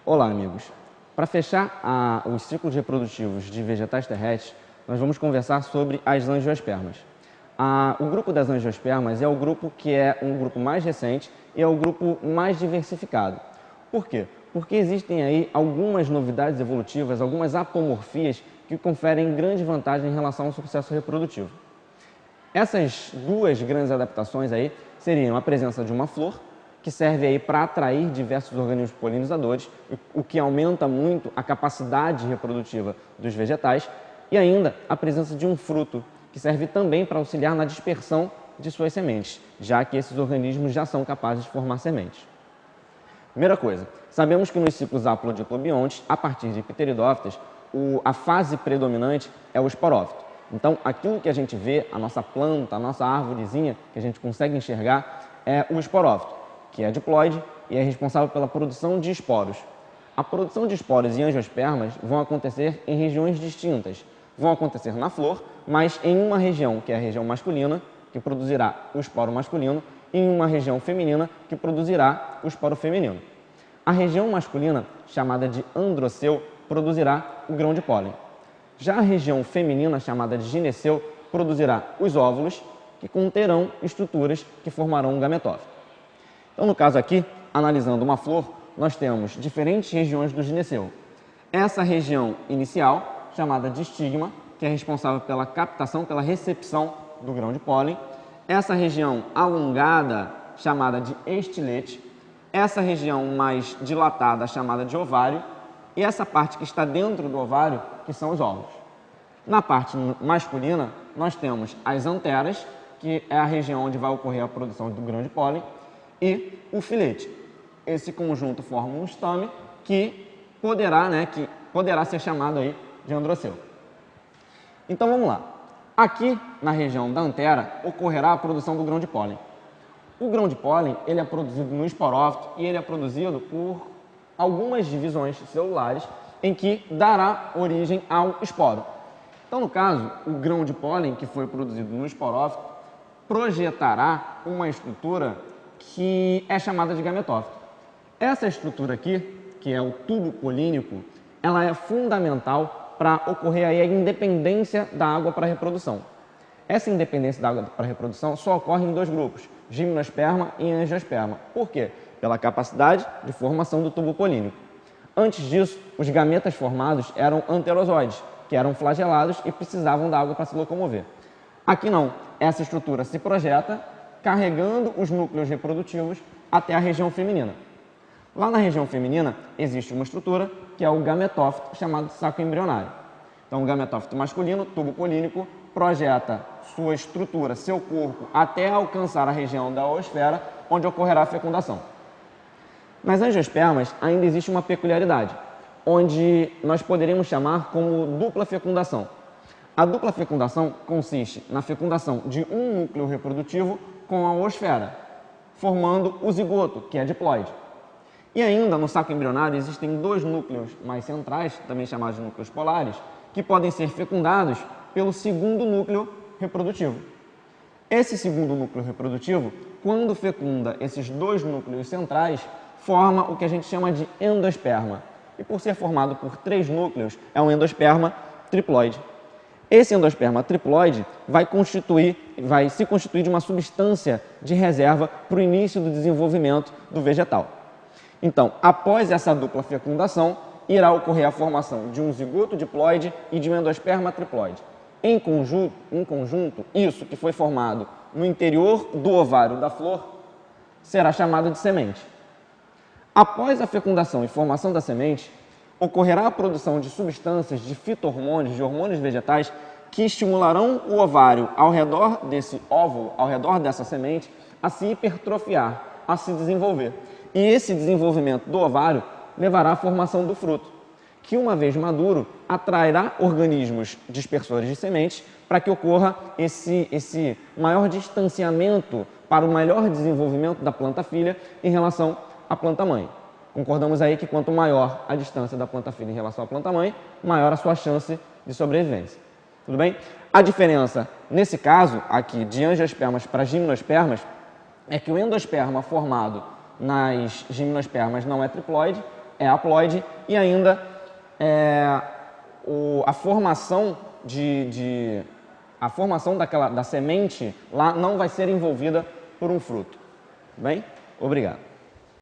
Olá, amigos. Para fechar os ciclos reprodutivos de vegetais terrestres, nós vamos conversar sobre as angiospermas. O grupo das angiospermas é o grupo que é um grupo mais recente e é o grupo mais diversificado. Por quê? Porque existem aí algumas novidades evolutivas, algumas apomorfias que conferem grande vantagem em relação ao sucesso reprodutivo. Essas duas grandes adaptações aí seriam a presença de uma flor, que serve aí para atrair diversos organismos polinizadores, o que aumenta muito a capacidade reprodutiva dos vegetais, e ainda a presença de um fruto, que serve também para auxiliar na dispersão de suas sementes, já que esses organismos já são capazes de formar sementes. Primeira coisa, sabemos que nos ciclos haplodiplobiontes, a partir de pteridófitas, a fase predominante é o esporófito. Então, aquilo que a gente vê, a nossa planta, a nossa árvorezinha, que a gente consegue enxergar, é o esporófito, que é diploide e é responsável pela produção de esporos. A produção de esporos e angiospermas vão acontecer em regiões distintas. Vão acontecer na flor, mas em uma região, que é a região masculina, que produzirá o esporo masculino, e em uma região feminina, que produzirá o esporo feminino. A região masculina, chamada de androceu, produzirá o grão de pólen. Já a região feminina, chamada de gineceu, produzirá os óvulos, que conterão estruturas que formarão um gametófito. Então, no caso aqui, analisando uma flor, nós temos diferentes regiões do gineceu. Essa região inicial, chamada de estigma, que é responsável pela captação, pela recepção do grão de pólen. Essa região alongada, chamada de estilete. Essa região mais dilatada, chamada de ovário. E essa parte que está dentro do ovário, que são os óvulos. Na parte masculina, nós temos as anteras, que é a região onde vai ocorrer a produção do grão de pólen, e o filete. Esse conjunto forma um estame que poderá ser chamado aí de androceu. Então vamos lá. Aqui na região da antera ocorrerá a produção do grão de pólen. O grão de pólen ele é produzido no esporófito e ele é produzido por algumas divisões celulares em que dará origem ao esporo. Então, no caso, o grão de pólen que foi produzido no esporófito projetará uma estrutura que é chamada de gametófito. Essa estrutura aqui, que é o tubo polínico, ela é fundamental para ocorrer aí a independência da água para a reprodução. Essa independência da água para a reprodução só ocorre em dois grupos, gimnosperma e angiosperma. Por quê? Pela capacidade de formação do tubo polínico. Antes disso, os gametas formados eram anterozoides, que eram flagelados e precisavam da água para se locomover. Aqui não, essa estrutura se projeta carregando os núcleos reprodutivos até a região feminina. Lá na região feminina existe uma estrutura que é o gametófito, chamado de saco embrionário. Então o gametófito masculino, tubo polínico, projeta sua estrutura, seu corpo, até alcançar a região da oosfera, onde ocorrerá a fecundação. Nas angiospermas ainda existe uma peculiaridade, onde nós poderíamos chamar como dupla fecundação. A dupla fecundação consiste na fecundação de um núcleo reprodutivo com a oosfera, formando o zigoto, que é diploide. E ainda no saco embrionário existem dois núcleos mais centrais, também chamados de núcleos polares, que podem ser fecundados pelo segundo núcleo reprodutivo. Esse segundo núcleo reprodutivo, quando fecunda esses dois núcleos centrais, forma o que a gente chama de endosperma. E por ser formado por três núcleos, é um endosperma triploide. Esse endosperma triploide vai se constituir de uma substância de reserva para o início do desenvolvimento do vegetal. Então, após essa dupla fecundação, irá ocorrer a formação de um zigoto diploide e de um endosperma triploide. Em conjunto, isso que foi formado no interior do ovário da flor será chamado de semente. Após a fecundação e formação da semente, ocorrerá a produção de substâncias de fito-hormônios, de hormônios vegetais, que estimularão o ovário ao redor desse óvulo, ao redor dessa semente, a se hipertrofiar, a se desenvolver. E esse desenvolvimento do ovário levará à formação do fruto, que uma vez maduro, atrairá organismos dispersores de sementes para que ocorra esse maior distanciamento para o melhor desenvolvimento da planta filha em relação à planta mãe. Concordamos aí que quanto maior a distância da planta filha em relação à planta mãe, maior a sua chance de sobrevivência. Tudo bem? A diferença, nesse caso aqui, de angiospermas para gimnospermas, é que o endosperma formado nas gimnospermas não é triploide, é haploide e ainda a formação da semente lá não vai ser envolvida por um fruto. Bem? Obrigado.